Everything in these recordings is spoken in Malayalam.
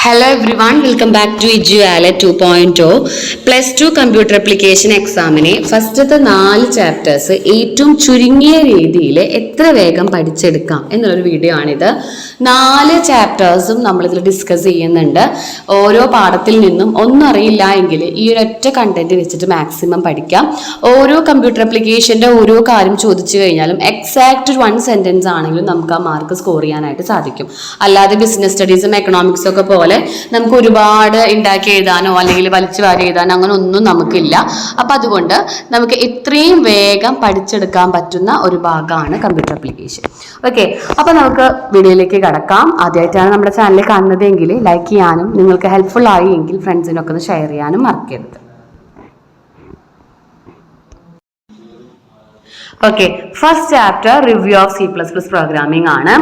Hello everyone, welcome back to EduALE 2.0 Plus 2 Computer Application Examine. ഫസ്റ്റത്തെ 4 ചാപ്റ്റേഴ്സ് ഏറ്റവും ചുരുങ്ങിയ രീതിയിൽ എത്ര വേഗം പഠിച്ചെടുക്കാം എന്നുള്ളൊരു വീഡിയോ ആണിത്. 4 ചാപ്റ്റേഴ്സും നമ്മളിതിൽ ഡിസ്കസ് ചെയ്യുന്നുണ്ട്. ഓരോ പാഠത്തിൽ നിന്നും ഒന്നും അറിയില്ല എങ്കിൽ ഈ ഒരൊറ്റ കണ്ടന്റ് വെച്ചിട്ട് മാക്സിമം പഠിക്കാം. ഓരോ കമ്പ്യൂട്ടർ ആപ്ലിക്കേഷൻ്റെ ഓരോ കാര്യം ചോദിച്ചു കഴിഞ്ഞാലും എക്സാക്റ്റ് 1 സെൻറ്റൻസ് ആണെങ്കിലും നമുക്ക് ആ മാർക്ക് സ്കോർ ചെയ്യാനായിട്ട് സാധിക്കും. അല്ലാതെ ബിസിനസ് സ്റ്റഡീസും എക്കണോമിക്സും ഒക്കെ പോലെ നമുക്ക് ഒരുപാട് ഉണ്ടാക്കി എഴുതാനോ അല്ലെങ്കിൽ വലിച്ചു വാരി എഴുതാനോ അങ്ങനെ ഒന്നും നമുക്കില്ല. അപ്പം അതുകൊണ്ട് നമുക്ക് ഇത്രയും വേഗം പഠിച്ചെടുക്കാൻ പറ്റുന്ന ഒരു ഭാഗമാണ് കമ്പ്യൂട്ടർ ആപ്ലിക്കേഷൻ. ഓക്കെ, അപ്പം നമുക്ക് വീഡിയോയിലേക്ക് കടക്കാം. ആദ്യമായിട്ടാണ് നമ്മുടെ ചാനൽ കാണുന്നതെങ്കിൽ ലൈക്ക് ചെയ്യാനും നിങ്ങൾക്ക് ഹെൽപ്ഫുൾ ആയി എങ്കിൽ ഫ്രണ്ട്സിനൊക്കെ ഒന്ന് ഷെയർ ചെയ്യാനും മറക്കരുത്. Okay, first chapter review of C++ programming ആണ്.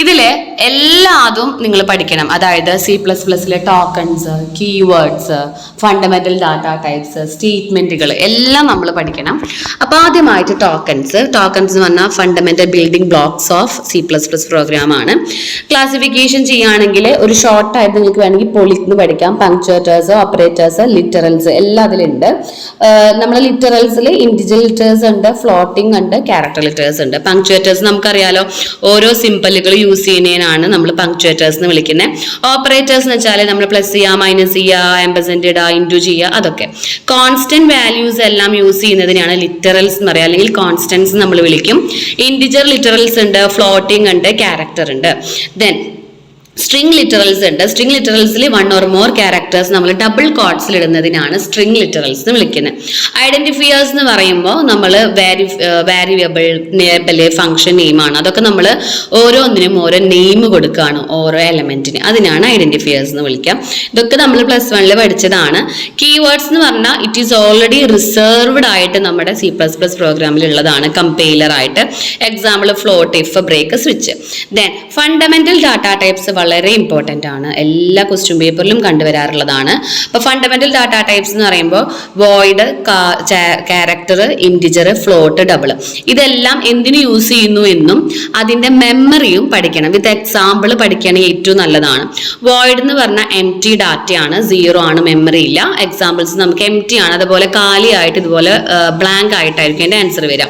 ഇതിൽ എല്ലാതും നിങ്ങൾ പഠിക്കണം. അതായത് C++ലെ tokens, keywords, fundamental data types, സ്റ്റേറ്റ്മെന്റുകൾ എല്ലാം നമ്മൾ പഠിക്കണം. അപ്പോൾ ആദ്യമായിട്ട് ടോക്കൺസ് എന്ന് പറഞ്ഞാൽ fundamental building blocks of C++ program ആണ്. ക്ലാസിഫിക്കേഷൻ ചെയ്യുകയാണെങ്കിൽ ഒരു ഷോർട്ടായിട്ട് നിങ്ങൾക്ക് വേണമെങ്കിൽ പൊളിന്ന് പഠിക്കാം. പങ്ക്ച്വേറ്റേഴ്സ്, ഓപ്പറേറ്റേഴ്സ്, ലിറ്ററൽസ് എല്ലാം അതിലുണ്ട്. നമ്മൾ ലിറ്ററൽസിൽ ഇൻഡിജർ ലിറ്റേഴ്സ് ഉണ്ട്, ഫ്ലോട്ടിംഗ് ഉണ്ട്, ക്യാരക്ടർ ലിറ്റേഴ്സ് ഉണ്ട്. പങ്ക്ച്വേറ്റേഴ്സ് നമുക്കറിയാലോ, ഓരോ സിമ്പലുകൾ യൂസ് ചെയ്യുന്നതിനാണ് നമ്മൾ പങ്ക്ച്വേറ്റേഴ്സ് എന്ന് വിളിക്കുന്നത്. ഓപ്പറേറ്റേഴ്സ് എന്ന് വെച്ചാൽ നമ്മൾ പ്ലസ് ചെയ്യുക, മൈനസ് ചെയ്യുക, എംപർസെന്റ് ഇടുക, ഇൻറ്റു ചെയ്യുക, അതൊക്കെ. കോൺസ്റ്റന്റ് വാല്യൂസ് എല്ലാം യൂസ് ചെയ്യുന്നതിനാണ് ലിറ്ററൽസ് എന്ന് പറയുക, അല്ലെങ്കിൽ കോൺസ്റ്റൻസ് നമ്മൾ വിളിക്കും. ഇൻഡിജർ ലിറ്ററൽസ് ഉണ്ട്, ഫ്ലോട്ടിംഗ് ഉണ്ട്, ക്യാരക്ടർ ഉണ്ട്. ദെൻ സ്ട്രിംഗ് ലിറ്ററൽസ് ഉണ്ട്. സ്ട്രിംഗ് ലിറ്ററൽസിൽ 1 or more ക്യാരക്ടേഴ്സ് നമ്മൾ ഡബിൾ കോട്ട്സിൽ ഇടുന്നതിനാണ് സ്ട്രിംഗ് ലിറ്ററൽസ് എന്ന് വിളിക്കുന്നത്. ഐഡന്റിഫയേഴ്സ് എന്ന് പറയുമ്പോൾ നമ്മൾ വാരിയബിൾ, ലേബൽ, ഫംഗ്ഷൻ നെയിമാണ്. അതൊക്കെ നമ്മൾ ഓരോന്നിനും ഓരോ നെയിം കൊടുക്കുകയാണ്, ഓരോ എലമെന്റിന്. അതിനാണ് ഐഡന്റിഫയേഴ്സ് എന്ന് വിളിക്കാം. ഇതൊക്കെ നമ്മൾ +1 പഠിച്ചതാണ്. കീവേഡ്സ് എന്ന് പറഞ്ഞാൽ ഇറ്റ് ഈസ് ഓൾറെഡി റിസർവ്ഡ് ആയിട്ട് നമ്മുടെ C++ പ്രോഗ്രാമിൽ ഉള്ളതാണ്, കമ്പൈലർ ആയിട്ട്. Example float, if, break, switch. Then fundamental data types വളരെ ഇമ്പോർട്ടൻ്റ് ആണ്, എല്ലാ ക്വസ്റ്റ്യൻ പേപ്പറിലും കണ്ടുവരാറുള്ളതാണ്. അപ്പോൾ ഫണ്ടമെന്റൽ ഡാറ്റ ടൈപ്സ് എന്ന് പറയുമ്പോൾ void, character, integer, float, double, ഇതെല്ലാം എന്തിനു യൂസ് ചെയ്യുന്നു എന്നും അതിൻ്റെ മെമ്മറിയും പഠിക്കണം. വിത്ത് എക്സാമ്പിൾ പഠിക്കുകയാണെങ്കിൽ ഏറ്റവും നല്ലതാണ്. വോയിഡ് എന്ന് പറഞ്ഞാൽ എംപ്റ്റി ഡാറ്റയാണ്, 0 ആണ്, മെമ്മറി ഇല്ല. എക്സാമ്പിൾസ് നമുക്ക് എംപ്റ്റി ആണ്, അതുപോലെ കാലിയായിട്ട് ഇതുപോലെ ബ്ലാങ്ക് ആയിട്ടായിരിക്കും എൻ്റെ ആൻസർ വരിക.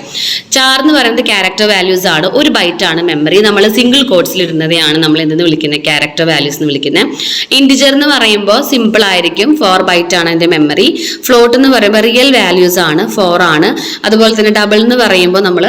ചാർ എന്ന് പറയുന്നത് ക്യാരക്ടർ വാല്യൂസ് ആണ്, 1 ബൈറ്റ് ആണ് മെമ്മറി. നമ്മൾ സിംഗിൾ കോട്ട്സിൽ ഇടുന്നതെയാണ് നമ്മൾ എന്തെന്ന് വിളിക്കുന്നത്, ക്യാരക്ടർ വാല്യൂസ് എന്ന് വിളിക്കുന്നത്. ഇൻറ്റിജർ എന്ന് പറയുമ്പോൾ സിമ്പിൾ ആയിരിക്കും, 4 ബൈറ്റ് ആണ് അതിന്റെ മെമ്മറി. ഫ്ലോട്ട് എന്ന് പറയുമ്പോൾ റിയൽ വാല്യൂസ് ആണ്, 4 ആണ്. അതുപോലെ തന്നെ ഡബിൾ എന്ന് പറയുമ്പോൾ നമ്മൾ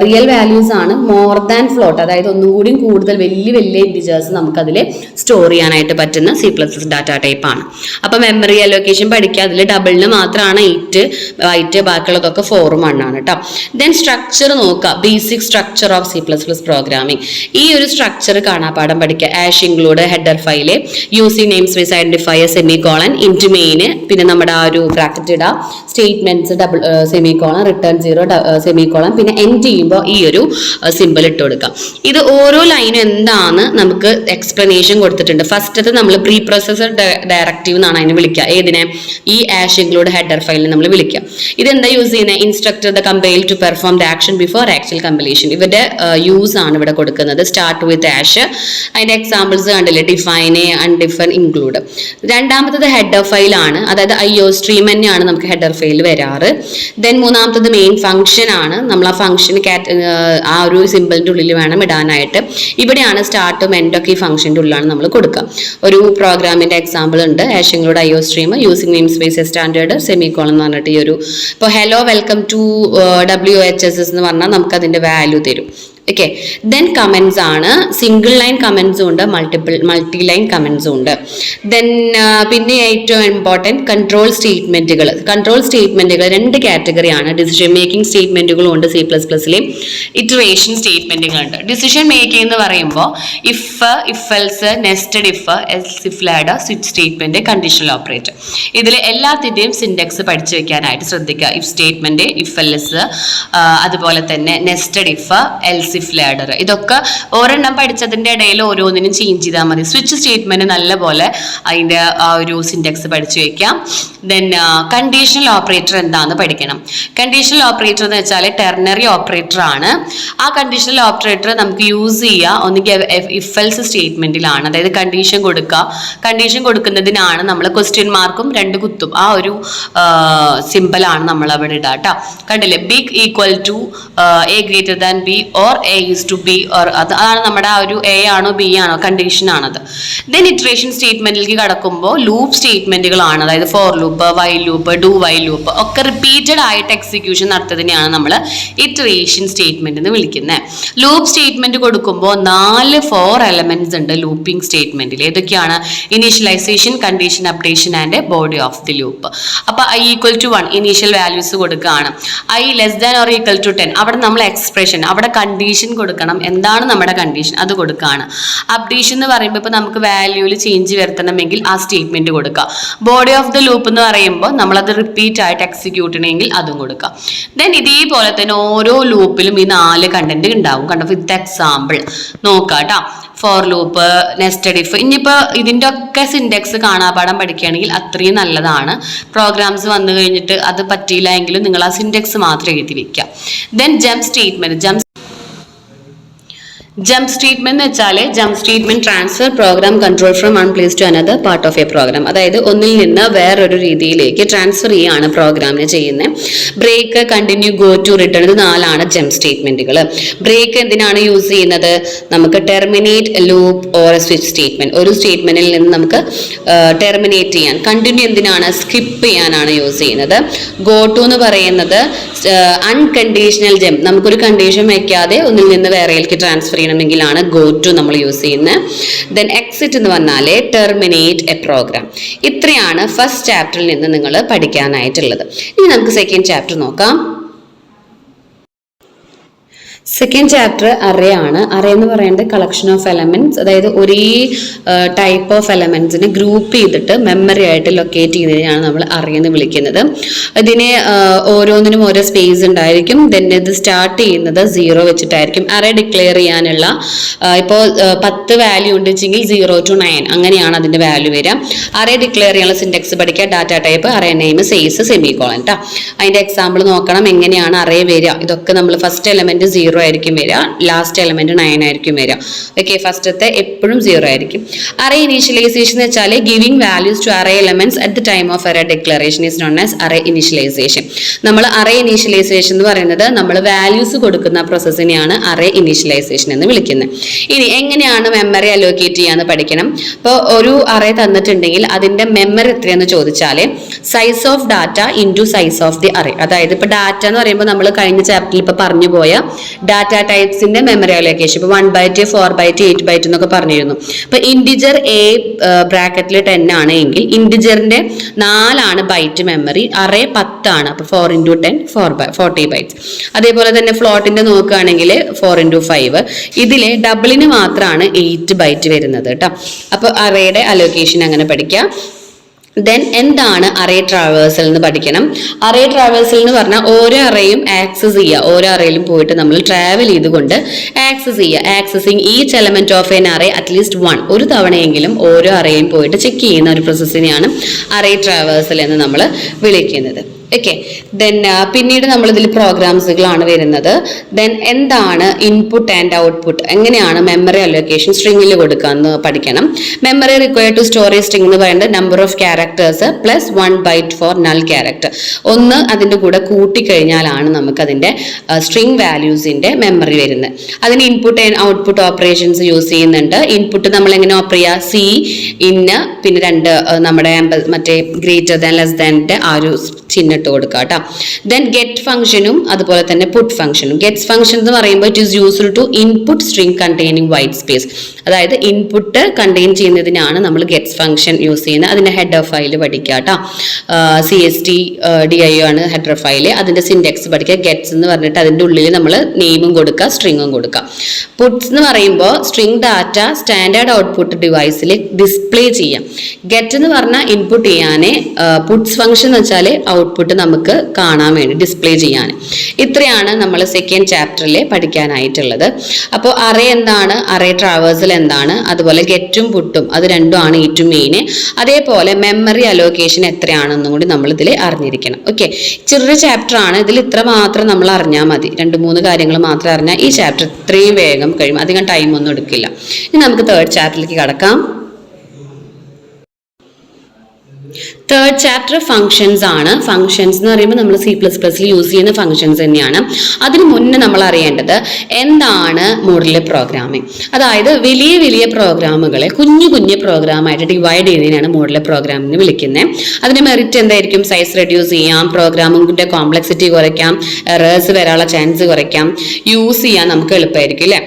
റിയൽ വാല്യൂസ് ആണ് മോർ ദാൻ ഫ്ലോട്ട്, അതായത് ഒന്നും കൂടി കൂടുതൽ വലിയ വലിയ ഇൻറ്റിജേഴ്സ് നമുക്കതിൽ സ്റ്റോർ ചെയ്യാനായിട്ട് പറ്റുന്ന C++ ഡാറ്റ ടൈപ്പ് ആണ്. അപ്പോൾ മെമ്മറി അലോക്കേഷൻ പഠിക്കുക. അതിൽ ഡബിളിന് മാത്രമാണ് 8 ബൈറ്റ്, ബാക്കിയുള്ളതൊക്കെ 4ഉം 1 ആണ് കേട്ടോ. ദെൻ സ്ട്രക്ചർ നോക്കുക, basic structure of C++ programming. ഈ ഒരു സ്ട്രക്ചർ കാണാപ്പാഠം പഠിക്കുക. Ash include, header file, using name space identifier, semicolon, into main, പിന്നെ നമ്മുടെ ആ ഒരു ബ്രാക്കറ്റ് ഇടുക, statements, double semicolon, return 0, semicolon, പിന്നെ എൻഡ് ചെയ്യുമ്പോൾ ഈ ഒരു സിമ്പിൾ ഇട്ട് കൊടുക്കാം. ഇത് ഓരോ ലൈനും എന്താണ് നമുക്ക് എക്സ്പ്ലനേഷൻ കൊടുത്തിട്ടുണ്ട്. ഫസ്റ്റത്തെ നമ്മൾ പ്രീ പ്രോസസർ ഡയറക്റ്റീവ് എന്നാണ് അതിനെ വിളിക്കുക. ഏതിനെ? ഈ ആഷ് ഇൻക്ലൂഡ് ഹെഡർ ഫയലിനെ നമ്മൾ വിളിക്കുക. ഇതെന്താ യൂസ് ചെയ്യുന്നത്? Instructor the compile to perform the action before actual compilation. ഇവരുടെ യൂസ് ആണ് ഇവിടെ കൊടുക്കുന്നത്. സ്റ്റാർട്ട് വിത്ത് ആഷ്, അതിന്റെ എക്സാമ്പിൾസ് കണ്ടില്ലേ, ഡിഫൈൻ, അൺഡിഫൈൻ, ഇൻക്ലൂഡ്. രണ്ടാമത്തത് ഹെഡർ ഫയൽ ആണ്, അതായത് IO സ്ട്രീം തന്നെയാണ് നമുക്ക് ഹെഡർ ഫയൽ വരാറ്. ദെൻ മൂന്നാമത്തത് മെയിൻ ഫംഗ്ഷൻ ആണ്. നമ്മൾ ആ ഫംഗ്ഷൻ ആ ഒരു സിമ്പിളിന്റെ ഉള്ളിൽ വേണം ഇടാനായിട്ട്. ഇവിടെയാണ് സ്റ്റാർട്ടും എൻഡൊക്കെ ഈ ഫംഗ്ഷന്റെ ഉള്ളിലാണ് നമ്മൾ കൊടുക്കുക. ഒരു പ്രോഗ്രാമിന്റെ എക്സാമ്പിൾ ഉണ്ട്, ash include IO stream, using name space standard, semicolon എന്ന് പറഞ്ഞിട്ട് ഈ ഒരു ഇപ്പോൾ ഹലോ വെൽക്കം ടു WHSS എന്ന് പറഞ്ഞാൽ നമുക്ക് അതിന്റെ വാല്യൂ തരും. ഓക്കെ, ദെൻ കമൻസ് ആണ്. സിംഗിൾ ലൈൻ കമൻസും ഉണ്ട്, മൾട്ടി ലൈൻ കമൻസും ഉണ്ട്. ദെൻ പിന്നെ ഏറ്റവും ഇമ്പോർട്ടൻറ്റ് കൺട്രോൾ സ്റ്റേറ്റ്മെന്റുകൾ. കൺട്രോൾ സ്റ്റേറ്റ്മെന്റുകൾ 2 കാറ്റഗറിയാണ്. ഡിസിഷൻ മേക്കിംഗ് സ്റ്റേറ്റ്മെന്റുകളും ഉണ്ട് C++ലെ, ഇറ്ററേഷൻ സ്റ്റേറ്റ്മെന്റുകളുണ്ട്. ഡിസിഷൻ മേക്കിംഗ് എന്ന് പറയുമ്പോൾ if, if else, nested if, else if ladder, switch statement, conditional operator. ഇതിൽ എല്ലാത്തിൻ്റെയും സിൻഡെക്സ് പഠിച്ചു വെക്കാനായിട്ട് ശ്രദ്ധിക്കുക. ഇഫ് സ്റ്റേറ്റ്മെന്റ്, ഇഫ് എൽസ്, അതുപോലെ തന്നെ nested if, else if ladder. ഇതൊക്കെ ഒരെണ്ണം പഠിച്ചതിന്റെ ഇടയിൽ ഓരോന്നിനും ചേഞ്ച് ചെയ്താൽ മതി. സ്വിച്ച് സ്റ്റേറ്റ്മെന്റ് നല്ലപോലെ അതിന്റെ ആ ഒരു സിന്റക്സ് പഠിച്ചു വെക്കാം. ദെൻ കണ്ടീഷണൽ ഓപ്പറേറ്റർ എന്താണെന്ന് പഠിക്കണം. കണ്ടീഷണൽ ഓപ്പറേറ്റർ എന്ന് വെച്ചാൽ ടെർണറി ഓപ്പറേറ്റർ ആണ്. ആ കണ്ടീഷണൽ ഓപ്പറേറ്റർ നമുക്ക് യൂസ് ചെയ്യുക ഒന്നുകിൽ ഇഫ് എൽസ് സ്റ്റേറ്റ്മെന്റിലാണ്. അതായത് കണ്ടീഷൻ കൊടുക്കുക. കണ്ടീഷൻ കൊടുക്കുന്നതിനാണ് നമ്മൾ ക്വസ്റ്റ്യൻ മാർക്കും 2 കുത്തും ആ ഒരു സിമ്പിളാണ് നമ്മൾ അവിടെ ഇടുക കേട്ടോ. കണ്ടില്ലേ, big equal to A greater than B or A is to B or അതാണ് നമ്മുടെ ആ ഒരു എ ആണോ ബി ആണോ കണ്ടീഷൻ ആണത്. ദെൻ ഇറ്ററേഷൻ സ്റ്റേറ്റ്മെന്റിലേക്ക് കടക്കുമ്പോൾ ലൂപ്പ് സ്റ്റേറ്റ്മെന്റുകളാണ്. അതായത് for loop, while loop, do while loop ഒക്കെ റിപ്പീറ്റഡ് ആയിട്ട് എക്സിക്യൂഷൻ നടത്തുന്നതിനെയാണ് നമ്മൾ ഇറ്ററേഷൻ സ്റ്റേറ്റ്മെന്റ് എന്ന് വിളിക്കുന്നത്. ലൂപ്പ് സ്റ്റേറ്റ്മെന്റ് കൊടുക്കുമ്പോൾ 4 എലമെന്റ്സ് ഉണ്ട് ലൂപ്പിംഗ് സ്റ്റേറ്റ്മെന്റിൽ. ഏതൊക്കെയാണ്? Initialization, condition updation and body of the loop. അപ്പൊ i equal to 1 initial values കൊടുക്കുകയാണ്. i less than or equal to 10 അവിടെ നമ്മൾ എക്സ്പ്രഷൻ, അവിടെ കണ്ടീഷൻ കൊടുക്കണം. എന്താണ് നമ്മുടെ കണ്ടീഷൻ അത് കൊടുക്കുകയാണ്. അപ്ഡേഷൻ എന്ന് പറയുമ്പോൾ ഇപ്പൊ നമുക്ക് വാല്യൂവിൽ ചേഞ്ച് വരുത്തണമെങ്കിൽ ആ സ്റ്റേറ്റ്മെന്റ് കൊടുക്കുക. ബോഡി ഓഫ് ദ ലൂപ്പ് എന്ന് പറയുമ്പോൾ നമ്മളത് റിപ്പീറ്റ് ആയിട്ട് എക്സിക്യൂട്ട് ചെയ്യണമെങ്കിൽ അതും കൊടുക്കുക. ദെൻ ഇതേപോലെ തന്നെ ഓരോ ലൂപ്പിലും ഈ 4 കണ്ടന്റ് ഉണ്ടാവും. കണ്ടോ, വിത്ത് എക്സാമ്പിൾ നോക്കാം കേട്ടോ. For loop, nested if. ഇനിയിപ്പോൾ ഇതിൻ്റെ ഒക്കെ സിൻഡെക്സ് കാണാപാഠം പഠിക്കുകയാണെങ്കിൽ അത്രയും നല്ലതാണ്. പ്രോഗ്രാംസ് വന്നു കഴിഞ്ഞിട്ട് അത് പറ്റിയില്ല എങ്കിലും നിങ്ങൾ ആ സിൻഡെക്സ് മാത്രം എഴുതി വെക്കുക. Then jump statement. Jump statement എന്ന് വെച്ചാൽ jump statement transfer program control from one place to another part of a program. അതായത് ഒന്നിൽ നിന്ന് വേറൊരു രീതിയിലേക്ക് ട്രാൻസ്ഫർ ചെയ്യാണ് പ്രോഗ്രാമിന് ചെയ്യുന്നത്. Break, continue, go to, return, ഇത് 4 ജംപ് സ്റ്റേറ്റ്മെന്റുകൾ. ബ്രേക്ക് എന്തിനാണ് യൂസ് ചെയ്യുന്നത്? നമുക്ക് terminate, loop or switch statement, ഒരു സ്റ്റേറ്റ്മെന്റിൽ നിന്ന് നമുക്ക് ടെർമിനേറ്റ് ചെയ്യാൻ. കണ്ടിന്യൂ എന്തിനാണ്? സ്കിപ്പ് ചെയ്യാനാണ് യൂസ് ചെയ്യുന്നത്. ഗോ ടു എന്ന് പറയുന്നത് അൺകണ്ടീഷണൽ ജംപ്, നമുക്കൊരു കണ്ടീഷൻ വെക്കാതെ ഒന്നിൽ നിന്ന് വേറെയിലേക്ക് ട്രാൻസ്ഫർ ാണ് ഗോ ടു നമ്മൾ യൂസ് ചെയ്യുന്നത്. ദെൻ എക്സിറ്റ് എന്ന് പറഞ്ഞാൽ ടെർമിനേറ്റ് എ പ്രോഗ്രാം. ഇത്രയാണ് ഫസ്റ്റ് ചാപ്റ്ററിൽ നിന്ന് നിങ്ങൾ പഠിക്കാനായിട്ടുള്ളത്. ഇനി നമുക്ക് സെക്കൻഡ് ചാപ്റ്റർ നോക്കാം. സെക്കൻഡ് ചാപ്റ്റർ അറേ ആണ്. അറേ എന്ന് പറയുന്നത് കളക്ഷൻ ഓഫ് എലമെന്റ്സ്, അതായത് ഒരേ ടൈപ്പ് ഓഫ് എലമെന്റ്സിനെ ഗ്രൂപ്പ് ചെയ്തിട്ട് മെമ്മറി ആയിട്ട് ലൊക്കേറ്റ് ചെയ്യുന്നതിനാണ് നമ്മൾ അറേ എന്ന് വിളിക്കുന്നത്. ഇതിന് ഓരോന്നിനും ഓരോ സ്പേസ് ഉണ്ടായിരിക്കും. ദെൻ ഇത് സ്റ്റാർട്ട് ചെയ്യുന്നത് 0 വെച്ചിട്ടായിരിക്കും. അറേ ഡിക്ലെയർ ചെയ്യാനുള്ള ഇപ്പോൾ 10 വാല്യൂ ഉണ്ടെങ്കിൽ 0 to 9 അങ്ങനെയാണ് അതിന്റെ വാല്യൂ വരിക. അറേ ഡിക്ലെയർ ചെയ്യാനുള്ള സിൻഡെക്സ് പഠിക്കുക. Data type, array name, size, semicolon കേട്ടോ. അതിന്റെ എക്സാമ്പിൾ നോക്കണം. എങ്ങനെയാണ് അറേ വരിക? ഇതൊക്കെ നമ്മൾ ഫസ്റ്റ് എലമെന്റ് 0 ആയിരിക്കും വരിക, ലാസ്റ്റ് എലമെന്റ് 9 ആയിരിക്കും വരിക. ഓക്കെ, ഫസ്റ്റത്തെ എപ്പോഴും 0 ആയിരിക്കും. അറേ ഇനീഷ്യലൈസേഷൻ എന്ന് വെച്ചാൽ giving values to array elements at the time of array declaration is known as array initialization. നമ്മൾ അറേ ഇനീഷ്യലൈസേഷൻ എന്ന് പറയുന്നത് നമ്മൾ വാല്യൂസ് കൊടുക്കുന്ന പ്രോസസ്സിനെയാണ് അറേ ഇനീഷ്യലൈസേഷൻ എന്ന് വിളിക്കുന്നത്. ഇനി എങ്ങനെയാണ് മെമ്മറി അലോക്കേറ്റ് ചെയ്യാന്ന് പഠിക്കണം. ഇപ്പോൾ ഒരു അറേ തന്നിട്ടുണ്ടെങ്കിൽ അതിന്റെ മെമ്മറി എത്രയെന്ന് ചോദിച്ചാൽ size of data into size of the array. അതായത് ഇപ്പൊ ഡാറ്റ എന്ന് പറയുമ്പോൾ നമ്മൾ കഴിഞ്ഞ ചാപ്റ്ററിൽ ഇപ്പൊ പറഞ്ഞു പോയ ഡാറ്റ ടൈപ്സിന്റെ മെമ്മറി അലോക്കേഷൻ, ഇപ്പൊ 1 byte, 4 byte, 8 byte എന്നൊക്കെ പറഞ്ഞിരുന്നു. ഇപ്പൊ ഇന്റിജർ എ ബ്രാക്കറ്റിൽ 10 ആണ് എങ്കിൽ ഇന്റിജറിന്റെ 4 ബൈറ്റ് മെമ്മറി, അറേ 10 ആണ്. അപ്പൊ 4 into 10 40 bytes. അതേപോലെ തന്നെ ഫ്ലോട്ടിന്റെ നോക്കുകയാണെങ്കിൽ 4 into 5. ഇതിലെ ഡബിളിന് മാത്രമാണ് 8 byte വരുന്നത് കേട്ടോ. അപ്പൊ അറേയുടെ അലോക്കേഷൻ അങ്ങനെ പഠിക്കാം. ദെൻ എന്താണ് അറേ ട്രാവേഴ്സൽ എന്ന് പഠിക്കണം. അറേ ട്രാവേഴ്സൽ എന്ന് പറഞ്ഞാൽ ഓരോ അറേയും ആക്സസ് ചെയ്യുക. ഓരോ അറേയിലും പോയിട്ട് നമ്മൾ ട്രാവൽ ചെയ്തുകൊണ്ട് ആക്സസ് ചെയ്യുക. Accessing each element of N array at least 1, ഒരു തവണയെങ്കിലും ഓരോ അറേയും പോയിട്ട് ചെക്ക് ചെയ്യുന്ന ഒരു പ്രോസസ്സിനെയാണ് അറേ ട്രാവേഴ്സൽ എന്ന് നമ്മൾ വിളിക്കുന്നത്. ഓക്കെ, ദെൻ പിന്നീട് നമ്മൾ ഇതിൽ പ്രോഗ്രാംസുകളാണ് വരുന്നത്. ദെൻ എന്താണ് ഇൻപുട്ട് ആൻഡ് ഔട്ട്പുട്ട്, എങ്ങനെയാണ് മെമ്മറി അലോക്കേഷൻ സ്ട്രിങ്ങിൽ കൊടുക്കുക എന്ന് പഠിക്കണം. Memory require to storage string എന്ന് പറയുന്നത് number of characters plus 1 byte for null character. ഒന്ന് അതിൻ്റെ കൂടെ കൂട്ടിക്കഴിഞ്ഞാലാണ് നമുക്ക് അതിൻ്റെ സ്ട്രിംഗ് വാല്യൂസിൻ്റെ മെമ്മറി വരുന്നത്. അതിന് input and output operations use ചെയ്യുന്നുണ്ട്. ഇൻപുട്ട് നമ്മൾ എങ്ങനെ ഓപ്പറേറ്റ് ചെയ്യുക? സി, ഇന്ന്, പിന്നെ 2 നമ്മുടെ മറ്റേ ഗ്രേറ്റർ ദാൻ ലെസ് ദാൻ്റെ ആ ഒരു ചിഹ്നം ഇട്ട് കൊടുക്കുക കേട്ടോ. ദെൻ ഗെറ്റ് ഫംഗ്ഷനും അതുപോലെ തന്നെ പുട്ട് ഫംഗ്ഷനും. ഗെറ്റ് ഫംഗ്ഷൻ എന്ന് പറയുമ്പോൾ it is useful to input string containing white space. അതായത് ഇൻപുട്ട് കണ്ടെയ്ൻ ചെയ്യുന്നതിനാണ് നമ്മൾ ഗെറ്റ്സ് ഫംഗ്ഷൻ യൂസ് ചെയ്യുന്നത്. അതിന്റെ ഹെഡർ ഫയൽ പഠിക്കുക കേട്ടോ. CSTDIO ആണ് ഹെഡർ ഫയൽ. അതിന്റെ സിൻഡെക്സ് പഠിക്കുക. ഗെറ്റ്സ് എന്ന് പറഞ്ഞിട്ട് അതിന്റെ ഉള്ളിൽ നമ്മൾ നെയിമും കൊടുക്കുക, സ്ട്രിങ്ങും കൊടുക്കുക. പുട്ട്സ് എന്ന് പറയുമ്പോൾ സ്ട്രിംഗ് ഡാറ്റ സ്റ്റാൻഡേർഡ് ഔട്ട്പുട്ട് ഡിവൈസിൽ ഡിസ്പ്ലേ ചെയ്യാം. ഗെറ്റ് എന്ന് പറഞ്ഞാൽ ഇൻപുട്ട് ചെയ്യാനേ, പുട്സ് ഫംഗ്ഷൻ എന്ന് വെച്ചാൽ ഔട്ട്പുട്ട് നമുക്ക് കാണാൻ വേണ്ടി ഡിസ്പ്ലേ ചെയ്യാൻ. ഇത്രയാണ് നമ്മൾ സെക്കൻഡ് ചാപ്റ്ററിൽ പഠിക്കാനായിട്ടുള്ളത്. അപ്പോൾ അറേ എന്താണ്, അറേ ട്രാവേഴ്സൽ എന്താണ്, അതുപോലെ ഗെറ്റും പുട്ടും അത് രണ്ടുമാണ് ഏറ്റവും മെയിൻ. അതേപോലെ മെമ്മറി അലോക്കേഷൻ എത്രയാണെന്നും കൂടി നമ്മൾ ഇതിൽ അറിഞ്ഞിരിക്കണം. ഓക്കെ, ചെറിയൊരു ചാപ്റ്റർ ആണ്, ഇതിൽ ഇത്ര മാത്രം നമ്മൾ അറിഞ്ഞാൽ മതി. 2-3 കാര്യങ്ങൾ മാത്രം അറിഞ്ഞാൽ ഈ ചാപ്റ്റർ ഇത്രയും വേഗം കഴിയും, അധികം ടൈം ഒന്നും എടുക്കില്ല. ഇനി നമുക്ക് തേർഡ് ചാപ്റ്ററിലേക്ക് കടക്കാം. തേർഡ് ചാപ്റ്റർ ഫങ്ഷൻസ് ആണ്. ഫങ്ഷൻസ് എന്ന് പറയുമ്പോൾ നമ്മൾ C++ൽ യൂസ് ചെയ്യുന്ന ഫങ്ഷൻസ് തന്നെയാണ്. അതിന് മുന്നേ നമ്മൾ അറിയേണ്ടത് എന്താണ് മോഡുലാർ പ്രോഗ്രാമിംഗ്. അതായത് വലിയ വലിയ പ്രോഗ്രാമുകളെ കുഞ്ഞു കുഞ്ഞു പ്രോഗ്രാമായിട്ട് ഡിവൈഡ് ചെയ്യുന്നതിനാണ് മോഡുലാർ പ്രോഗ്രാമിംഗ് വിളിക്കുന്നത്. അതിന്റെ മെറിറ്റ് എന്തായിരിക്കും? സൈസ് റെഡ്യൂസ് ചെയ്യാം, പ്രോഗ്രാമിംഗിന്റെ കോംപ്ലക്സിറ്റി കുറയ്ക്കാം, എറേഴ്സ് വരാനുള്ള ചാൻസ് കുറയ്ക്കാം, യൂസ് ചെയ്യാൻ നമുക്ക് എളുപ്പമായിരിക്കും അല്ലേ.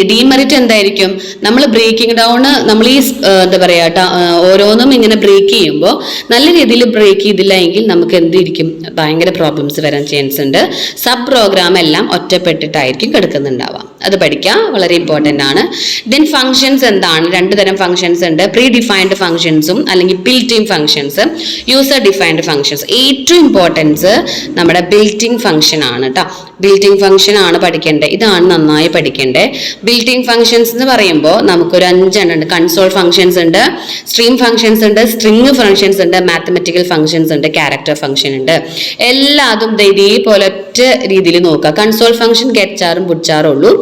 ഡീമെറിറ്റ് എന്തായിരിക്കും? നമ്മൾ ബ്രേക്കിംഗ് ഡൗൺ, നമ്മൾ ഈ എന്താ പറയുക, ഓരോന്നും ഇങ്ങനെ ബ്രേക്ക് ചെയ്യുമ്പോൾ നല്ല രീതിയിൽ ബ്രേക്ക് ചെയ്തില്ല എങ്കിൽ നമുക്ക് എന്തിരിക്കും, ഭയങ്കര പ്രോബ്ലംസ് വരാൻ ചാൻസ് ഉണ്ട്. സബ് പ്രോഗ്രാം എല്ലാം ഒറ്റപ്പെട്ടിട്ടായിരിക്കും കിടക്കുന്നുണ്ടാവാം. അത് പഠിക്കുക, വളരെ ഇമ്പോർട്ടൻ്റ് ആണ്. ദെൻ ഫങ്ഷൻസ് എന്താണ്? 2 തരം ഫങ്ഷൻസ് ഉണ്ട്. പ്രീ ഡിഫൈൻഡ് ഫങ്ഷൻസും അല്ലെങ്കിൽ built in functions, user defined functions. ഏറ്റവും ഇമ്പോർട്ടൻസ് നമ്മുടെ ബിൽറ്റ് ഇൻ ഫങ്ഷൻ ആണ് കേട്ടോ. ബിൽറ്റ് ഇൻ ഫങ്ഷൻ ആണ് പഠിക്കേണ്ടത്. ഇതാണ് നന്നായി പഠിക്കേണ്ടത്. ബിൽറ്റ് ഇൻ ഫങ്ഷൻസ് എന്ന് പറയുമ്പോൾ നമുക്കൊരു 5 എണ്ണം ഉണ്ട്. കൺസോൾ ഫങ്ഷൻസ് ഉണ്ട്, സ്ട്രീം ഫങ്ഷൻസ് ഉണ്ട്, സ്ട്രിങ് ഫങ്ഷൻസ് ഉണ്ട്, മാത്തമെറ്റിക്കൽ ഫങ്ഷൻസ് ഉണ്ട്, ക്യാരക്ടർ ഫങ്ഷൻ ഉണ്ട്. എല്ലാതും ഇതേപോലെ ഒറ്റ രീതിയിൽ നോക്കുക. കൺസോൾ ഫങ്ഷൻ ഗെറ്റ് ചാറും പുട്ട് ചാറും ഉള്ളൂ.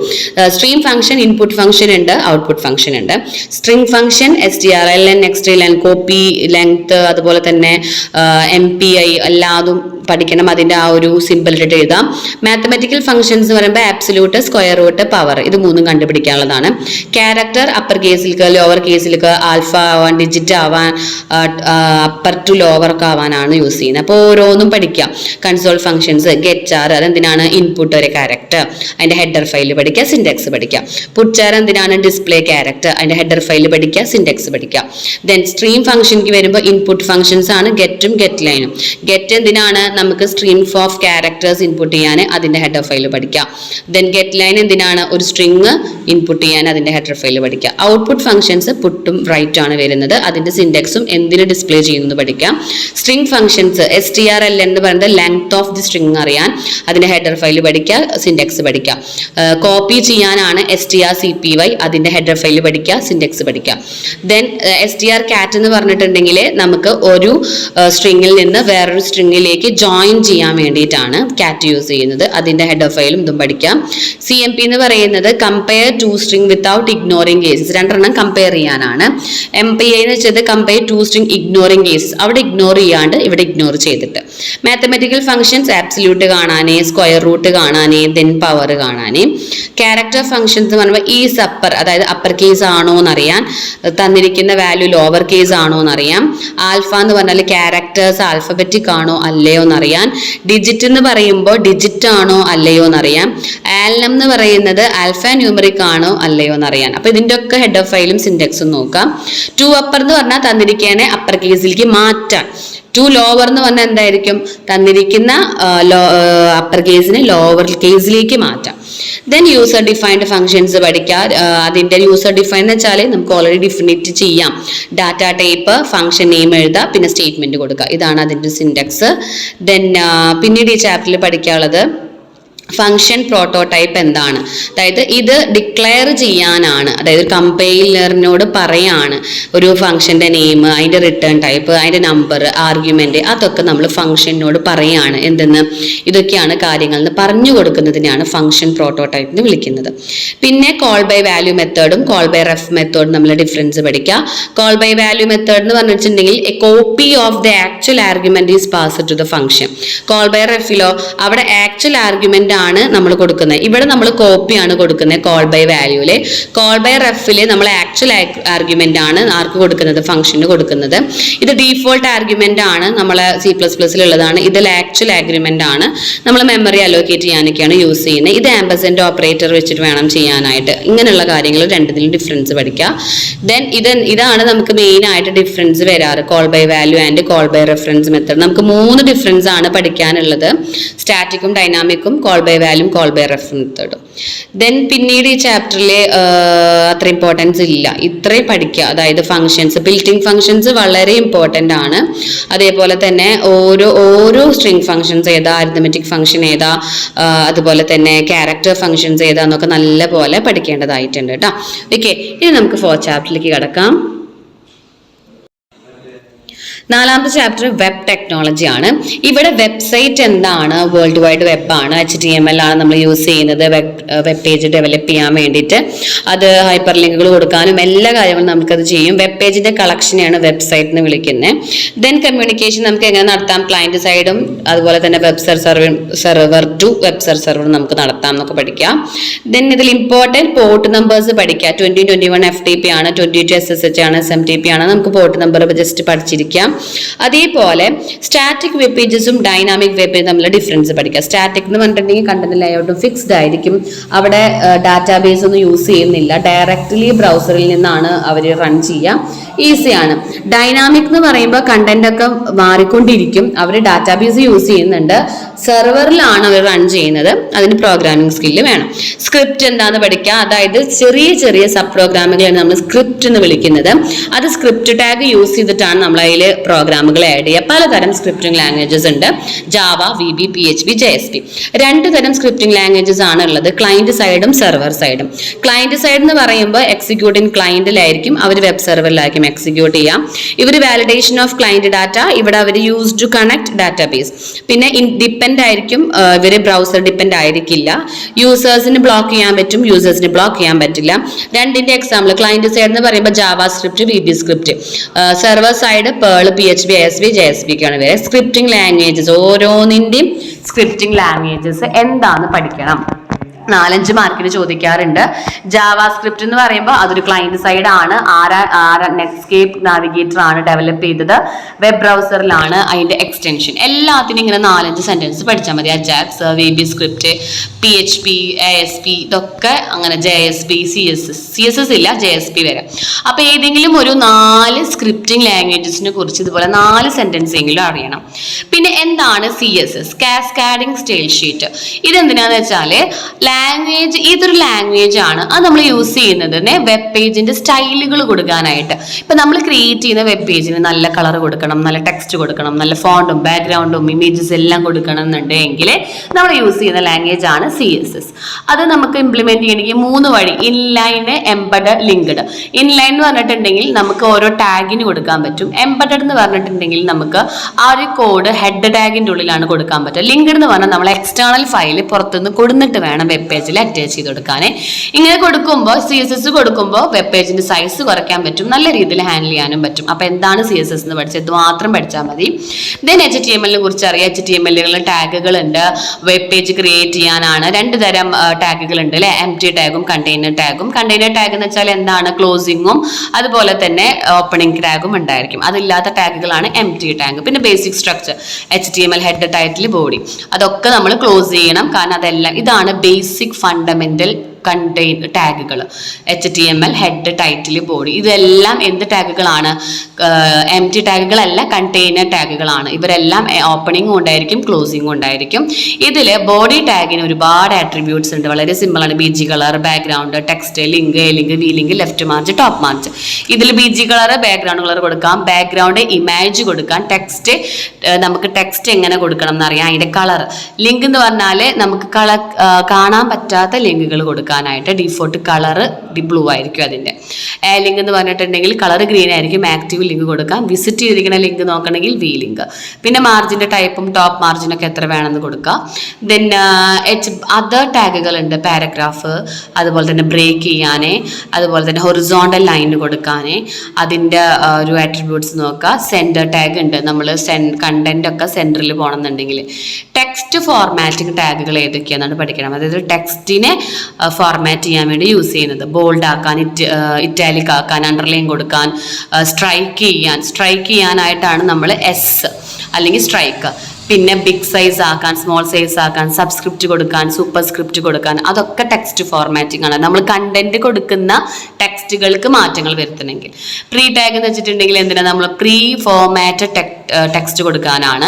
സ്ട്രീം ഫങ്ഷൻ ഇൻപുട്ട് ഫങ്ഷൻ ഉണ്ട്, ഔട്ട്പുട്ട് ഫങ്ഷൻ ഉണ്ട്. String function strlen, xln, copy, length, അതുപോലെ തന്നെ MPI എല്ലാതും പഠിക്കണം. അതിന്റെ ആ ഒരു സിമ്പിൾ ഇട്ട് എഴുതാം. മാത്തമെറ്റിക്കൽ ഫങ്ഷൻസ് എന്ന് പറയുമ്പോൾ ആബ്സല്യൂട്ട്, സ്ക്വയർ റൂട്ട്, പവർ, ഇത് 3 കണ്ടുപിടിക്കാനുള്ളതാണ്. ക്യാരക്ടർ അപ്പർ കേസിലേക്ക് ലോവർ കേസിലേക്ക്, ആൽഫ ആവാൻ, ഡിജിറ്റ് ആവാൻ, അപ്പർ ടു ലോവർ ഒക്കെ ആവാനാണ് യൂസ് ചെയ്യുന്നത്. അപ്പോൾ ഓരോന്നും പഠിക്കാം. കൺസോൾ ഫങ്ഷൻസ് ഗെറ്റ് ചാർ അതെന്തിനാണ്? ഇൻപുട്ട് ഒരു ക്യാരക്ടർ, അതിന്റെ ഹെഡർ ഫയൽ പഠിക്കുക, സിൻഡെക്സ് പഠിക്കുക. പുട്ട് ചാർ എന്തിനാണ്? ഡിസ്പ്ലേ ക്യാരക്ടർ, അതിന്റെ ഹെഡർ ഫയൽ പഠിക്കുക, സിൻഡെക്സ് പഠിക്കുക. ദെൻ സ്ട്രീം ഫംഗ്ഷനിലേക്ക് വരുമ്പോൾ ഇൻപുട്ട് ഫംഗ്ഷൻസ് ആണ് ഗെറ്റും ഗെറ്റ് ലൈനും. ഗെറ്റ് എന്തിനാണ്? നമുക്ക് സ്ട്രീം ഓഫ് ക്യാരക്ടേഴ്സ് ഇൻപുട്ട് ചെയ്യാൻ, അതിന്റെ ഹെഡർ ഫയൽ പഠിക്കാം. ദെൻ ഗെറ്റ് ലൈൻ എന്തിനാണ്? ഒരു സ്ട്രിങ് ഇൻപുട്ട് ചെയ്യാൻ, അതിന്റെ ഹെഡർ ഫയൽ പഠിക്കാം. ഔട്ട്പുട്ട് ഫംഗ്ഷൻസ് പുട്ടും റൈറ്റ് ആണ് വരുന്നത്, അതിന്റെ സിൻഡെക്സും എന്തിന് ഡിസ്പ്ലേ ചെയ്യുന്നത് പഠിക്കാം. സ്ട്രിങ് ഫംഗ്ഷൻസ് strlen എന്ന് പറയുന്നത് ലെങ്ത് ഓഫ് ദി സ്ട്രിങ് അറിയാൻ, അതിന്റെ ഹെഡർ ഫയൽ പഠിക്കുക, സിൻഡെക്സ് പഠിക്കുക. കോപ്പി ചെയ്യാനാണ് strcpy, അതിന്റെ ഹെഡർ ഫയൽ പഠിക്കുക, സിൻഡെക്സ് പഠിക്കുക. ദെൻ strcat എന്ന് പറഞ്ഞിട്ടുണ്ടെങ്കിൽ നമുക്ക് ഒരു സ്ട്രിങ്ങിൽ നിന്ന് വേറൊരു സ്ട്രിങ്ങിലേക്ക് ജോയിൻ ചെയ്യാൻ വേണ്ടിയിട്ടാണ് കാറ്റ് യൂസ് ചെയ്യുന്നത്, അതിന്റെ ഹെഡർ ഫയലും ഇതും പഠിക്കാം. CMP എന്ന് പറയുന്നത് compare to string without ignoring cases, 2 എണ്ണം കമ്പയർ ചെയ്യാനാണ്. MPI എന്ന് വെച്ചത് compare to string ignoring cases, അവിടെ ഇഗ്നോർ ചെയ്യാണ്ട് ഇവിടെ ഇഗ്നോർ ചെയ്തിട്ട്. മാത്തമെറ്റിക്കൽ ഫംഗ്ഷൻസ് ആബ്സല്യൂട്ട് കാണാനേ, സ്ക്വയർ റൂട്ട് കാണാനേ, ദെൻ പവർ കാണാനേ. ക്യാരക്ടർ ഫംഗ്ഷൻസ് എന്ന് പറയുമ്പോൾ ഈസ് അപ്പർ, അതായത് അപ്പർ കേസ് ആണോ എന്നറിയാൻ, തന്നിരിക്കുന്ന വാല്യൂ ലോവർ കേസ് ആണോ എന്നറിയാം. ആൽഫ എന്ന് പറഞ്ഞാൽ ക്യാരക്ടേഴ്സ് ആൽഫബറ്റിക് ആണോ അല്ലയോ എന്നറിയാൻ. ഡിജിറ്റ് എന്ന് പറയുമ്പോൾ ഡിജിറ്റ് ആണോ അല്ലയോ എന്നറിയാം. ആൽനം എന്ന് പറയുന്നത് ആൽഫ ന്യൂമറിക് ആണോ അല്ലയോ എന്നറിയാൻ. അപ്പൊ ഇതിന്റെ ഒക്കെ ഹെഡർ ഫയലും സിൻഡെക്സും നോക്കാം. ടു അപ്പർ എന്ന് പറഞ്ഞാൽ തന്നിരിക്കുകയാണ് അപ്പർ കേസിലേക്ക് മാറ്റാൻ. ടു ലോവർ എന്ന് പറഞ്ഞാൽ എന്തായിരിക്കും? തന്നിരിക്കുന്ന അപ്പർ കേസിനെ ലോവർ കേസിലേക്ക് മാറ്റാം. ദെൻ യൂസർ ഡിഫൈൻഡ് ഫംഗ്ഷൻസ് പഠിക്കാം. അതിന്റെ യൂസർ ഡിഫൈൻ എന്ന് വെച്ചാൽ നമുക്ക് ഓൾറെഡി ഡിഫിനിറ്റ് ചെയ്യാം. ഡാറ്റ ടൈപ്പ്, ഫംഗ്ഷൻ നെയിം എഴുതുക, പിന്നെ സ്റ്റേറ്റ്മെന്റ് കൊടുക്കുക. ഇതാണ് അതിന്റെ സിൻഡെക്സ്. ദെൻ പിന്നീട് ഈ ചാപ്റ്ററിൽ പഠിക്കാനുള്ളത് ഫംഗ്ഷൻ പ്രോട്ടോടൈപ്പ് എന്താണ്, അതായത് ഇത് ഡിക്ലെയർ ചെയ്യാനാണ്, അതായത് കമ്പൈലറിനോട് പറയാണ് ഒരു ഫംഗ്ഷന്റെ നെയിം, അതിന്റെ റിട്ടേൺ ടൈപ്പ്, അതിന്റെ നമ്പർ, ആർഗ്യുമെന്റ്, അതൊക്കെ നമ്മൾ ഫംഗ്ഷനോട് പറയാണ്. എന്തെന്ന്? ഇതൊക്കെയാണ് കാര്യങ്ങൾ എന്ന് പറഞ്ഞു കൊടുക്കുന്നതിനെയാണ് ഫംഗ്ഷൻ പ്രോട്ടോടൈപ്പ് എന്ന് വിളിക്കുന്നത്. പിന്നെ കോൾ ബൈ വാല്യൂ മെത്തേഡും കോൾ ബൈ റെഫ് മെത്തേഡും നമ്മൾ ഡിഫറൻസ് പഠിക്കുക. കോൾ ബൈ വാല്യൂ മെത്തേഡ് എന്ന് പറഞ്ഞിട്ടുണ്ടെങ്കിൽ a copy of the actual argument is passed to the function. Call by റെഫിലോ അവിടെ ആക്ച്വൽ ആർഗ്യുമെന്റ് ആണ് നമ്മൾ കൊടുക്കുന്നത്, ഇവിടെ നമ്മൾ കോപ്പിയാണ് കൊടുക്കുന്നത് കോൾ ബൈ വാല്യൂല്. കോൾ ബൈ റെഫില് നമ്മൾ ആക്ച്വൽ ആർഗ്യുമെന്റ് ആണ് ആർക്ക് കൊടുക്കുന്നത്? ഫംഗ്ഷന് കൊടുക്കുന്നത്. ഇത് ഡീഫോൾട്ട് ആർഗ്യുമെന്റ് ആണ്, നമ്മളെ C++ ഉള്ളതാണ്. ഇതിൽ ആക്ച്വൽ ആർഗ്യുമെന്റ് ആണ്, നമ്മൾ മെമ്മറി അലോക്കേറ്റ് ചെയ്യാനൊക്കെയാണ് യൂസ് ചെയ്യുന്നത്. ഇത് ആംപർസാൻഡ് ഓപ്പറേറ്റർ വെച്ചിട്ട് വേണം ചെയ്യാനായിട്ട്. ഇങ്ങനെയുള്ള കാര്യങ്ങൾ രണ്ടിലും ഡിഫറൻസ് പഠിക്കുക. ദെൻ ഇതാണ് നമുക്ക് മെയിൻ ആയിട്ട് ഡിഫറൻസ് വരാറ്, call by value and call by reference method. നമുക്ക് 3 ഡിഫറൻസ് ആണ് പഠിക്കാനുള്ളത്, സ്റ്റാറ്റിക്കും ഡൈനാമിക്കും കോൾ ബൈ ബൈ വാല്യൂം, കോൾ ബൈ റെഫ് മെത്തേഡും. ദെൻ പിന്നീട് ഈ ചാപ്റ്ററിൽ അത്ര ഇമ്പോർട്ടൻസ് ഇല്ല, ഇത്രയും പഠിക്കുക. അതായത് ഫങ്ഷൻസ്, ബിൽറ്റിംഗ് ഫങ്ഷൻസ് വളരെ ഇമ്പോർട്ടൻ്റ് ആണ്. അതേപോലെ തന്നെ ഓരോ സ്ട്രിംഗ് ഫങ്ഷൻസ് ഏതാ, അരിത്മെറ്റിക് ഫങ്ഷൻ ഏതാ, അതുപോലെ തന്നെ ക്യാരക്ടർ ഫങ്ഷൻസ് ഏതാന്നൊക്കെ നല്ല പോലെ പഠിക്കേണ്ടതായിട്ടുണ്ട് കേട്ടോ. ഓക്കെ, ഇനി നമുക്ക് 4th ചാപ്റ്ററിലേക്ക് കിടക്കാം. 4ാമത്തെ ചാപ്റ്റർ വെബ് ടെക്നോളജി ആണ്. ഇവിടെ വെബ്സൈറ്റ് എന്താണ്, വേൾഡ് വൈഡ് വെബ് ആണ്, HTML ആണ് നമ്മൾ യൂസ് ചെയ്യുന്നത് വെബ് പേജ് ഡെവലപ്പ് ചെയ്യാൻ വേണ്ടിയിട്ട്. അത് ഹൈപ്പർ ലിങ്കുകൾ കൊടുക്കാനും എല്ലാ കാര്യങ്ങളും നമുക്കത് ചെയ്യും. വെബ് പേജിന്റെ കളക്ഷനെയാണ് വെബ്സൈറ്റ് എന്ന് വിളിക്കുന്നത്. ദെൻ കമ്മ്യൂണിക്കേഷൻ നമുക്ക് എങ്ങനെ നടത്താം, ക്ലയന്റ് സൈഡും അതുപോലെ തന്നെ web server to web server നമുക്ക് നടത്താം എന്നൊക്കെ പഠിക്കാം. ദെൻ ഇതിൽ ഇമ്പോർട്ടൻറ്റ് പോർട്ട് നമ്പേഴ്സ് പഠിക്കാം. 2021 FTP ആണ്, 22 SSH ആണ്, SMTP ആണ്. നമുക്ക് പോർട്ട് നമ്പർ ജസ്റ്റ് പഠിച്ചിരിക്കാം. അതേപോലെ സ്റ്റാറ്റിക് വെബ് പേജസും ഡൈനാമിക് വെബ് പേജും തമ്മിലുള്ള ഡിഫറൻസ് പഠിക്കുക. സ്റ്റാറ്റിക് എന്ന് പറഞ്ഞിട്ടുണ്ടെങ്കിൽ കണ്ടന്റ് ലേഔട്ടും ഫിക്സ്ഡ് ആയിരിക്കും. അവിടെ ഡാറ്റാബേസ് ഒന്നും യൂസ് ചെയ്യുന്നില്ല, ഡയറക്റ്റ്ലി ബ്രൗസറിൽ നിന്നാണ് അവർ റൺ ചെയ്യുക, ഈസിയാണ്. ഡൈനാമിക് എന്ന് പറയുമ്പോൾ കണ്ടന്റ് ഒക്കെ മാറിക്കൊണ്ടിരിക്കും, അവർ ഡാറ്റാബേസ് യൂസ് ചെയ്യുന്നുണ്ട്, സെർവറിലാണ് അവർ റൺ ചെയ്യുന്നത്, അതിന് പ്രോഗ്രാമിംഗ് സ്കില്ല് വേണം. സ്ക്രിപ്റ്റ് എന്താണെന്ന് പഠിക്കുക. അതായത് ചെറിയ സബ് പ്രോഗ്രാമുകളാണ് നമ്മൾ സ്ക്രിപ്റ്റ് എന്ന് വിളിക്കുന്നത്. അത് സ്ക്രിപ്റ്റ് ടാഗ് യൂസ് ചെയ്തിട്ടാണ് നമ്മൾ അതിൽ പ്രോഗ്രാമുകൾ ആഡ് ചെയ്യുക. പലതരം സ്ക്രിപ്റ്റിംഗ് ലാംഗ്വേജസ് ഉണ്ട്, ജാവ, VB, PHP, JSP. 2 തരം സ്ക്രിപ്റ്റിംഗ് ലാംഗ്വേജസ് ആണ് ഉള്ളത്, ക്ലയന്റ് സൈഡും സെർവർ സൈഡും. ക്ലയന്റ് സൈഡ് എന്ന് പറയുമ്പോൾ എക്സിക്യൂട്ടിംഗ് ക്ലയന്റിലായിരിക്കും, അവർ വെബ് സെർവറിലായിരിക്കും എക്സിക്യൂട്ട് ചെയ്യാം. ഇവർ വാലിഡേഷൻ ഓഫ് ക്ലയന്റ് ഡാറ്റ, ഇവിടെ അവർ യൂസ് ടു കണക്ട് ഡാറ്റാബേസ്. പിന്നെ ഡിപ്പെൻഡ് ആയിരിക്കും, ഇവർ ബ്രൗസർ ഡിപ്പെൻഡ് ആയിരിക്കില്ല. യൂസേഴ്സിന് ബ്ലോക്ക് ചെയ്യാൻ പറ്റും, യൂസേഴ്സിന് ബ്ലോക്ക് ചെയ്യാൻ പറ്റില്ല. 2ന്റെ എക്സാമ്പിൾ, ക്ലയന്റ് സൈഡ് എന്ന് പറയുമ്പോൾ Java script, VB script. Server side pearl, PHP, ISP, JSP ഒക്കെയാണ് വരെ. സ്ക്രിപ്റ്റിംഗ് ലാംഗ്വേജസ്, ഓരോന്നിന്റെയും സ്ക്രിപ്റ്റിംഗ് ലാംഗ്വേജസ് എന്താന്ന് പഠിക്കണം. 4-5 മാർക്കിന് ചോദിക്കാറുണ്ട്. ജാവ സ്ക്രിപ്റ്റ് എന്ന് പറയുമ്പോൾ അതൊരു ക്ലയന്റ് സൈഡ് ആണ്. നെറ്റ്സ്കേപ്പ് നാവിഗേറ്റർ ആണ് ഡെവലപ്പ് ചെയ്തത്, വെബ് ബ്രൗസറിലാണ് അതിന്റെ എക്സ്റ്റൻഷൻ. എല്ലാത്തിനും ഇങ്ങനെ 4-5 സെന്റൻസ് പഠിച്ചാൽ മതി. Ajax, VB script, PHP, ISP, ഇതൊക്കെ അങ്ങനെ, JSP, CSS ഇല്ല, JSP വരെ. അപ്പൊ ഏതെങ്കിലും ഒരു 4 സ്ക്രിപ്റ്റിംഗ് ലാംഗ്വേജസിനെ കുറിച്ച് ഇതുപോലെ 4 സെന്റൻസ് എങ്കിലും അറിയണം. പിന്നെ എന്താണ് CSS, കാസ്കാഡിംഗ് സ്റ്റൈൽ ഷീറ്റ്. ഇതെന്തിനാന്ന് വെച്ചാല് ലാംഗ്വേജ്, ഇതൊരു ലാംഗ്വേജ് ആണ്, അത് നമ്മൾ യൂസ് ചെയ്യുന്നത് വെബ് പേജിന്റെ സ്റ്റൈലുകൾ കൊടുക്കാനായിട്ട്. ഇപ്പൊ നമ്മൾ ക്രിയേറ്റ് ചെയ്യുന്ന വെബ് പേജിന് നല്ല കളർ കൊടുക്കണം, നല്ല ടെക്സ്റ്റ് കൊടുക്കണം, നല്ല ഫോണ്ടും ബാക്ക്ഗ്രൗണ്ടും ഇമേജസ് എല്ലാം കൊടുക്കണം എന്നുണ്ടെങ്കിൽ നമ്മൾ യൂസ് ചെയ്യുന്ന ലാംഗ്വേജ് ആണ് CSS. അത് നമുക്ക് ഇംപ്ലിമെന്റ് ചെയ്യണമെങ്കിൽ 3 വഴി: ഇൻലൈന്, എംബഡഡ്, ലിങ്ക്ഡ്. ഇൻലൈൻ എന്ന് പറഞ്ഞിട്ടുണ്ടെങ്കിൽ നമുക്ക് ഓരോ ടാഗിന് കൊടുക്കാൻ പറ്റും. എംബഡഡ് എന്ന് പറഞ്ഞിട്ടുണ്ടെങ്കിൽ നമുക്ക് ആ ഒരു കോഡ് ഹെഡ് ടാഗിന്റെ ഉള്ളിലാണ് കൊടുക്കാൻ പറ്റുക. ലിങ്ക്ഡ് എന്ന് പറഞ്ഞാൽ നമ്മൾ എക്സ്റ്റേണൽ ഫയൽ പുറത്തുനിന്ന് കൊടുത്തിട്ട് വേണം വെബ് പേജിൽ അറ്റാച്ച് ചെയ്ത് കൊടുക്കാൻ. ഇങ്ങനെ കൊടുക്കുമ്പോൾ CSS കൊടുക്കുമ്പോൾ വെബ് പേജിന്റെ സൈസ് കുറയ്ക്കാൻ പറ്റും, നല്ല രീതിയിൽ ഹാൻഡിൽ ചെയ്യാനും പറ്റും. അപ്പൊ എന്താണ് CSS എന്ന് പഠിച്ചത്, ഇത് മാത്രം പഠിച്ചാൽ മതി. ദെൻ HTML കുറിച്ച് അറിയാം. HTML ടാഗുകൾ ഉണ്ട്, വെബ് പേജ് ക്രിയേറ്റ് ചെയ്യാനാണ്. 2 തരം ടാഗുകൾ ഉണ്ട് അല്ലെ, എംപ്റ്റി ടാഗും കണ്ടെയ്നർ ടാഗും. കണ്ടെയ്നർ ടാഗ് എന്ന് വെച്ചാൽ എന്താണ്, ക്ലോസിങ്ങും അതുപോലെ തന്നെ ഓപ്പണിംഗ് ടാഗും ഉണ്ടായിരിക്കും. അതില്ലാത്ത ടാഗുകളാണ് എംപ്റ്റി ടാഗ്. പിന്നെ basic structure, HTML head, title, body, അതൊക്കെ നമ്മൾ ക്ലോസ് ചെയ്യണം. കാരണം അതെല്ലാം ഇതാണ് ബേസിക് ഫണ്ടമെന്റൽ ടാഗുകൾ. HTML ഹെഡ്, ടൈറ്റിൽ, ബോഡി, ഇതെല്ലാം എന്ത് ടാഗുകളാണ്, എംപ്റ്റി ടാഗുകളല്ല, കണ്ടെയ്നർ ടാഗുകളാണ്. ഇവരെല്ലാം ഓപ്പണിംഗും ഉണ്ടായിരിക്കും, ക്ലോസിംഗും ഉണ്ടായിരിക്കും. ഇതിൽ ബോഡി ടാഗിന് ഒരുപാട് ആട്രിബ്യൂട്ട്സ് ഉണ്ട്, വളരെ സിമ്പിൾ ആണ്. BG colour, background, text, link, A link, V link, left margin, top margin. ഇതിൽ BG കളർ, ബാക്ക്ഗ്രൗണ്ട് കളർ കൊടുക്കാം, ബാക്ക്ഗ്രൗണ്ട് ഇമേജ് കൊടുക്കാം, ടെക്സ്റ്റ് നമുക്ക് ടെക്സ്റ്റ് എങ്ങനെ കൊടുക്കണം എന്നറിയാം, അതിന്റെ കളർ. ലിങ്ക് എന്ന് പറഞ്ഞാൽ നമുക്ക് കാണാൻ പറ്റാത്ത ലിങ്കുകൾ കൊടുക്കാം. ഡിഫോൾട്ട് കളർ ബ്ലൂ ആയിരിക്കും അതിന്റെ. ലിങ്ക് എന്ന് പറഞ്ഞിട്ടുണ്ടെങ്കിൽ കളർ ഗ്രീൻ ആയിരിക്കും, ആക്റ്റീവ് ലിങ്ക് കൊടുക്കാം. വിസിറ്റ് ചെയ്തിരിക്കുന്ന ലിങ്ക് നോക്കണമെങ്കിൽ V ലിങ്ക്. പിന്നെ മാർജിന്റെ ടൈപ്പും ടോപ്പ് മാർജിനൊക്കെ എത്ര വേണമെന്ന് കൊടുക്കാം. ദെൻ അതർ ടാഗുകൾ ഉണ്ട്, പാരഗ്രാഫ്, അതുപോലെ തന്നെ ബ്രേക്ക് ചെയ്യാനേ, അതുപോലെ തന്നെ ഹൊറിസോണ്ടൽ ലൈൻ കൊടുക്കാനേ. അതിന്റെ ഒരു ആട്രിബ്യൂട്ട്സ് നോക്കുക. സെന്റർ ടാഗ് ഉണ്ട്, നമ്മൾ കണ്ടന്റ് ഒക്കെ സെന്ററിൽ പോകണമെന്നുണ്ടെങ്കിൽ. ടെക്സ്റ്റ് ഫോർമാറ്റിംഗ് ടാഗുകൾ ഏതൊക്കെയാണെന്നാണ് പഠിക്കണം. അതായത് ടെക്സ്റ്റിനെ ഫോർമാറ്റ് ചെയ്യാൻ വേണ്ടി യൂസ് ചെയ്യുന്നത്, ബോൾഡ് ആക്കാൻ, ഇറ്റാലിക് ആക്കാൻ, അണ്ടർലൈൻ കൊടുക്കാൻ, സ്ട്രൈക്ക് ചെയ്യാനായിട്ടാണ് നമ്മൾ S അല്ലെങ്കിൽ സ്ട്രൈക്ക്. പിന്നെ ബിഗ് സൈസ് ആക്കാൻ, സ്മോൾ സൈസ് ആക്കാൻ, സബ്സ്ക്രിപ്റ്റ് കൊടുക്കാൻ, സൂപ്പർ സ്ക്രിപ്റ്റ് കൊടുക്കാൻ, അതൊക്കെ ടെക്സ്റ്റ് ഫോർമാറ്റിംഗ് ആണ്. നമ്മൾ കണ്ടന്റ് കൊടുക്കുന്ന ടെക്സ്റ്റുകൾക്ക് മാറ്റങ്ങൾ വരുത്തണമെങ്കിൽ. പ്രീ ടാഗ് എന്ന് വെച്ചിട്ടുണ്ടെങ്കിൽ എന്തിനാ, നമ്മൾ പ്രീ ഫോർമാറ്റ് ടെക്സ്റ്റ് കൊടുക്കാനാണ്.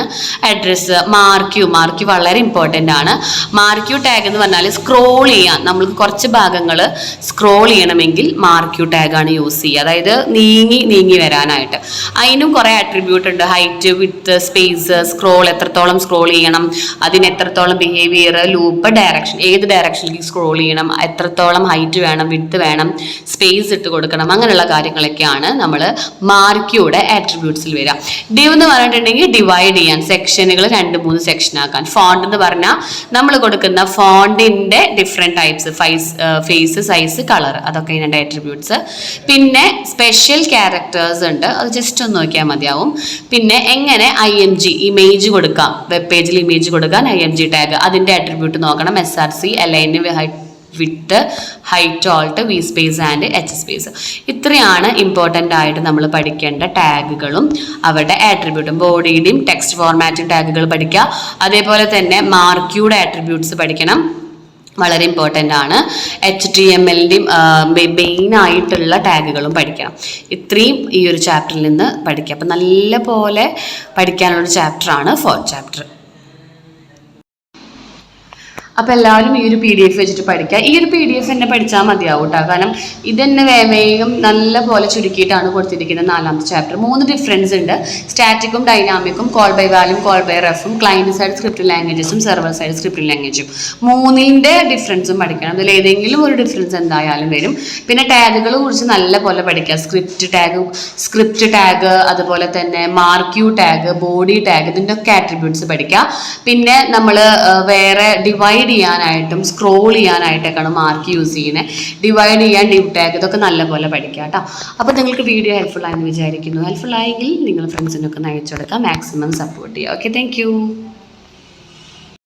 അഡ്രസ്സ്, മാർക്യൂ വളരെ ഇമ്പോർട്ടൻ്റ് ആണ്. മാർക്യൂ ടാഗ് എന്ന് പറഞ്ഞാൽ സ്ക്രോൾ ചെയ്യാൻ, നമ്മൾക്ക് കുറച്ച് ഭാഗങ്ങൾ സ്ക്രോൾ ചെയ്യണമെങ്കിൽ മാർക്യൂ ടാഗാണ് യൂസ് ചെയ്യുക. അതായത് നീങ്ങി വരാനായിട്ട്. അതിനും കുറേ അട്രിബ്യൂട്ട് ഉണ്ട്. ഹൈറ്റ്, വിഡ്ത്ത്, സ്പേസ്, സ്ക്രോൾ, എത്രത്തോളം സ്ക്രോൾ ചെയ്യണം, അതിന് എത്രത്തോളം ബിഹേവിയർ, ലൂപ്പ്, ഡയറക്ഷൻ, ഏത് ഡയറക്ഷനിലേക്ക് സ്ക്രോൾ ചെയ്യണം, എത്രത്തോളം ഹൈറ്റ് വേണം, വിഡ്ത്ത് വേണം, സ്പേസ് ഇട്ട് കൊടുക്കണം, അങ്ങനെയുള്ള കാര്യങ്ങളൊക്കെയാണ് നമ്മൾ മാർക്യൂടെ ആട്രിബ്യൂട്ട്സിൽ വരിക. ഡിവ് എന്ന് പറഞ്ഞിട്ടുണ്ടെങ്കിൽ ഡിവൈഡ് ചെയ്യാൻ, സെക്ഷനുകൾ 2-3 സെക്ഷൻ ആക്കാൻ. ഫോണ്ട് എന്ന് പറഞ്ഞാൽ നമ്മൾ കൊടുക്കുന്ന ഫോണ്ടിന്റെ different types, face, size, colour, അതൊക്കെ ഇതിൻ്റെ ആട്രിബ്യൂട്ട്സ്. പിന്നെ സ്പെഷ്യൽ ക്യാരക്ടേഴ്സ് ഉണ്ട്, അത് ജസ്റ്റ് ഒന്ന് നോക്കിയാൽ മതിയാവും. പിന്നെ എങ്ങനെ IMG ഇമേജ് കൊടുക്കാം, വെബ് പേജിൽ ഇമേജ് കൊടുക്കാൻ IMG ടാഗ്, അതിൻ്റെ ആട്രിബ്യൂട്ട് നോക്കണം. SRC, align, width, height, alt, V space and H space. ഇത്രയാണ് ഇമ്പോർട്ടൻ്റ് ആയിട്ട് നമ്മൾ പഠിക്കേണ്ട ടാഗുകളും അവരുടെ ആട്രിബ്യൂട്ടും. ബോഡിയുടെയും ടെക്സ്റ്റ് ഫോർമാറ്റിംഗ് ടാഗുകൾ പഠിക്കുക. അതേപോലെ തന്നെ മാർക്യൂടെ ആട്രിബ്യൂട്ട്സ് പഠിക്കണം, വളരെ ഇമ്പോർട്ടൻ്റ് ആണ്. HTML-ൻ്റെയും മെയിൻ ആയിട്ടുള്ള ടാഗുകളും പഠിക്കണം. ഇത്രയും ഈ ഒരു ചാപ്റ്ററിൽ നിന്ന് പഠിക്കുക. അപ്പം നല്ല പോലെ പഠിക്കാനുള്ളൊരു ചാപ്റ്ററാണ് 4th ചാപ്റ്റർ. അപ്പോൾ എല്ലാവരും ഈ ഒരു PDF വെച്ചിട്ട് പഠിക്കുക. ഈ ഒരു PDF തന്നെ പഠിച്ചാൽ മതിയാവും കേട്ടോ. കാരണം ഇതന്നെ വേഗം നല്ല പോലെ ചുരുക്കിയിട്ടാണ് കൊടുത്തിരിക്കുന്നത് 4th ചാപ്റ്റർ. 3 ഡിഫറൻസ് ഉണ്ട്: സ്റ്റാറ്റിക്കും, ഡൈനാമിക്കും, കോൾ ബൈ വാല്യൂം, കോൾ ബൈ റെഫും, ക്ലയൻറ്റ് സൈഡ് സ്ക്രിപ്റ്റിംഗ് ലാംഗ്വേജസും, സെർവർ സൈഡ് സ്ക്രിപ്റ്റിംഗ് ലാംഗ്വേജും. 3ൻ്റെ ഡിഫറൻസും പഠിക്കണം. അതിൽ ഏതെങ്കിലും ഒരു ഡിഫറൻസ് എന്തായാലും വരും. പിന്നെ ടാഗുകളെ കുറിച്ച് നല്ല പോലെ പഠിക്കുക. സ്ക്രിപ്റ്റ് ടാഗ്, അതുപോലെ തന്നെ മാർക്യൂ ടാഗ്, ബോഡി ടാഗ്, ഇതിൻ്റെ ഒക്കെ ആട്രിബ്യൂട്ട്സ് പഠിക്കുക. പിന്നെ നമ്മൾ വേറെ ഡിവൈഡ് ചെയ്യാനായിട്ടും സ്ക്രോൾ ചെയ്യാനായിട്ടൊക്കെയാണ് മാർക്ക് യൂസ് ചെയ്യുന്നത്. ഡിവൈഡ് ചെയ്യാൻ ഡിവ് ടാഗ്, ഇതൊക്കെ നല്ലപോലെ പഠിക്കുക കേട്ടോ. അപ്പോൾ നിങ്ങൾക്ക് വീഡിയോ ഹെൽപ്ഫുൾ ആയെന്ന് വിചാരിക്കുന്നു. ഹെൽപ്ഫുൾ ആയെങ്കിൽ നിങ്ങൾ ഫ്രണ്ട്സിനൊക്കെ അയച്ചു കൊടുക്കുക. മാക്സിമം സപ്പോർട്ട് ചെയ്യുക. Okay, thank you.